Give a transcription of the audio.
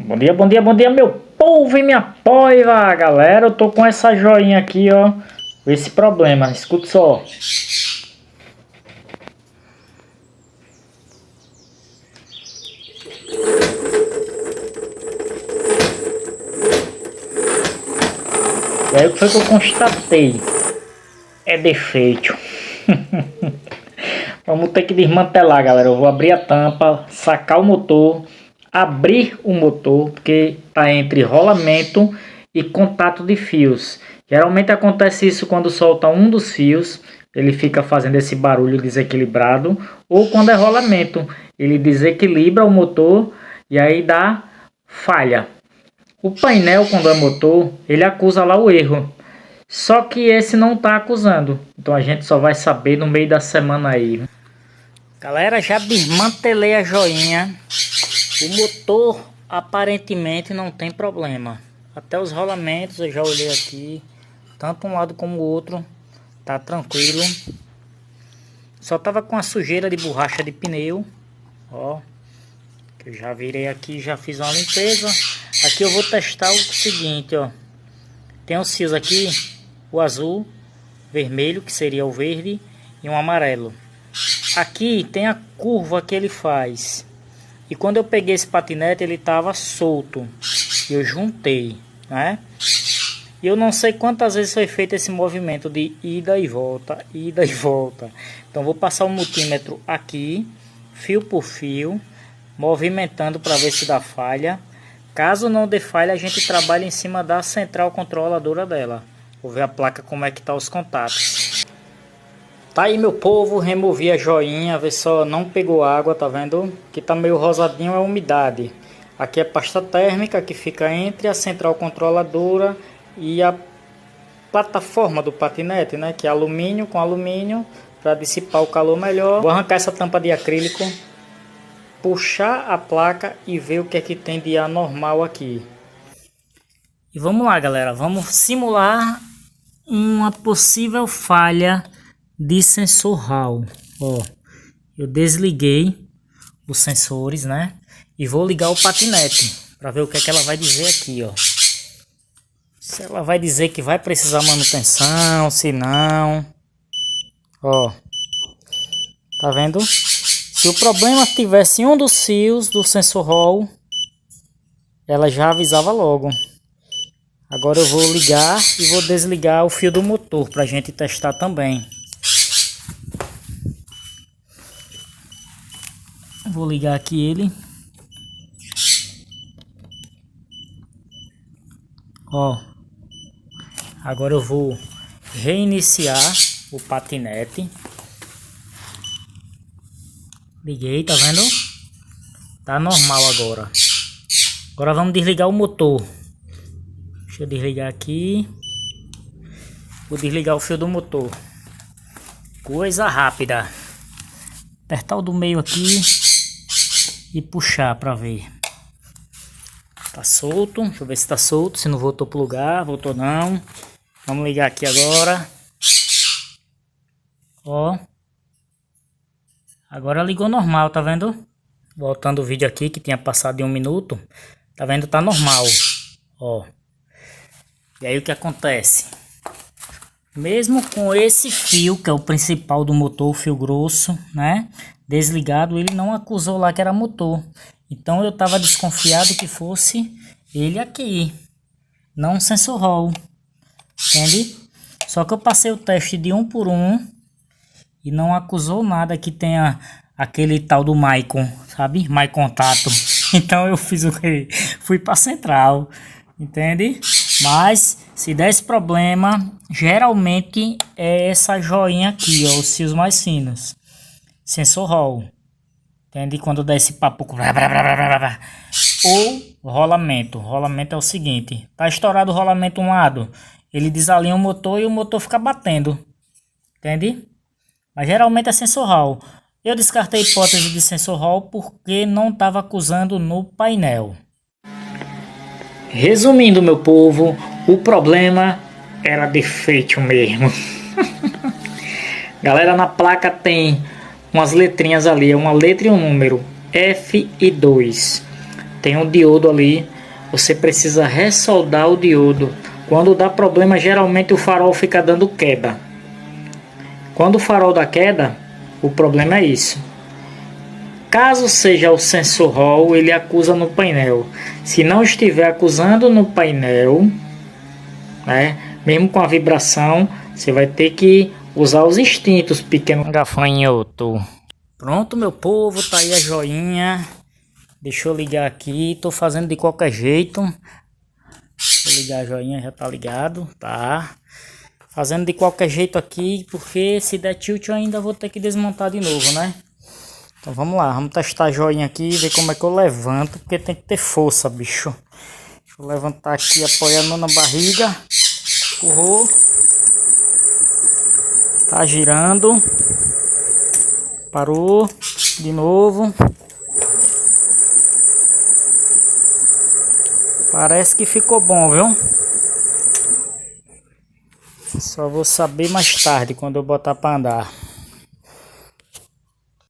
Bom dia, bom dia, bom dia, meu povo e minha apoia, galera. Eu tô com essa joinha aqui, ó. Esse problema, escuta só. E aí o que foi que eu constatei? É defeito. Vamos ter que desmantelar, galera. Eu vou abrir a tampa, sacar o motor, abrir o motor, porque tá entre rolamento e contato de fios. Geralmente acontece isso quando solta um dos fios, ele fica fazendo esse barulho desequilibrado, ou quando é rolamento, ele desequilibra o motor e aí dá falha. O painel, quando é motor, ele acusa lá o erro. Só que esse não tá acusando. Então a gente só vai saber no meio da semana aí. Galera, já desmantelei a joinha. O motor aparentemente não tem problema. Até os rolamentos eu já olhei aqui. Tanto um lado como o outro. Tá tranquilo. Só tava com a sujeira de borracha de pneu. Ó. Que eu já virei aqui, já fiz uma limpeza. Aqui eu vou testar o seguinte, ó. Tem os fios aqui. O azul, vermelho, que seria o verde, e um amarelo. Aqui tem a curva que ele faz. E quando eu peguei esse patinete, ele estava solto. Eu juntei, né? E eu não sei quantas vezes foi feito esse movimento de ida e volta, ida e volta. Então vou passar o multímetro aqui, fio por fio, movimentando para ver se dá falha. Caso não dê falha, a gente trabalha em cima da central controladora dela. Vou ver a placa como é que tá os contatos. Tá aí, meu povo, removi a joinha, ver só não pegou água, tá vendo? Que tá meio rosadinho, é umidade. Aqui é pasta térmica que fica entre a central controladora e a plataforma do patinete, né? Que é alumínio com alumínio para dissipar o calor melhor. Vou arrancar essa tampa de acrílico, puxar a placa e ver o que é que tem de anormal aqui. E vamos lá, galera, vamos simular uma possível falha de sensor Hall. Ó, eu desliguei os sensores, né? E vou ligar o patinete para ver o que é que ela vai dizer aqui, ó. Se ela vai dizer que vai precisar manutenção, se não. Ó, tá vendo? Se o problema tivesse em um dos fios do sensor Hall, ela já avisava logo. Agora eu vou ligar e vou desligar o fio do motor para a gente testar também. Vou ligar aqui ele. Ó. Agora eu vou reiniciar o patinete. Liguei, tá vendo? Tá normal agora. Agora vamos desligar o motor. Deixa eu desligar aqui. Vou desligar o fio do motor. Coisa rápida. Apertar o do meio aqui e puxar para ver. Tá solto. Deixa eu ver se tá solto. Se não voltou pro lugar. Voltou não. Vamos ligar aqui agora. Ó. Agora ligou normal, tá vendo? Voltando o vídeo aqui que tinha passado de 1 minuto. Tá vendo? Tá normal. Ó. E aí o que acontece? Mesmo com esse fio, que é o principal do motor, o fio grosso, né? Desligado, ele não acusou lá que era motor. Então eu tava desconfiado que fosse ele aqui, não um sensor Hall. Entende? Só que eu passei o teste de 1 por 1 e não acusou nada que tenha aquele tal do Maicon, sabe? My Contato. Então eu fiz o quê? Fui para central, entende? Mas se der esse problema, geralmente é essa joinha aqui, ó, os fios mais finos. Sensor Hall. Entende? Quando dá esse papo. Ou rolamento. Rolamento é o seguinte. Tá estourado o rolamento um lado. Ele desalinha o motor e o motor fica batendo. Entende? Mas geralmente é sensor Hall. Eu descartei a hipótese de sensor Hall porque não estava acusando no painel. Resumindo, meu povo, o problema era defeito mesmo. Galera, na placa tem umas letrinhas ali, uma letra e um número, F e 2. tem um diodo ali, você precisa ressoldar o diodo. Quando dá problema, geralmente o farol fica dando queda. Quando o farol dá queda, o problema é isso. Caso seja o sensor Hall, ele acusa no painel. Se não estiver acusando no painel, né, mesmo com a vibração, você vai ter que usar os instintos, pequeno gafanhoto. Pronto, meu povo, tá aí a joinha. Deixa eu ligar aqui, tô fazendo de qualquer jeito. Deixa eu ligar a joinha, já tá ligado, tá? Fazendo de qualquer jeito aqui, porque se der tilt eu ainda vou ter que desmontar de novo, né? Então vamos lá, vamos testar a joinha aqui e ver como é que eu levanto, porque tem que ter força, bicho. Deixa eu levantar aqui, apoiando na barriga. Empurrou. Tá girando. Parou. De novo. Parece que ficou bom, viu? Só vou saber mais tarde, quando eu botar pra andar.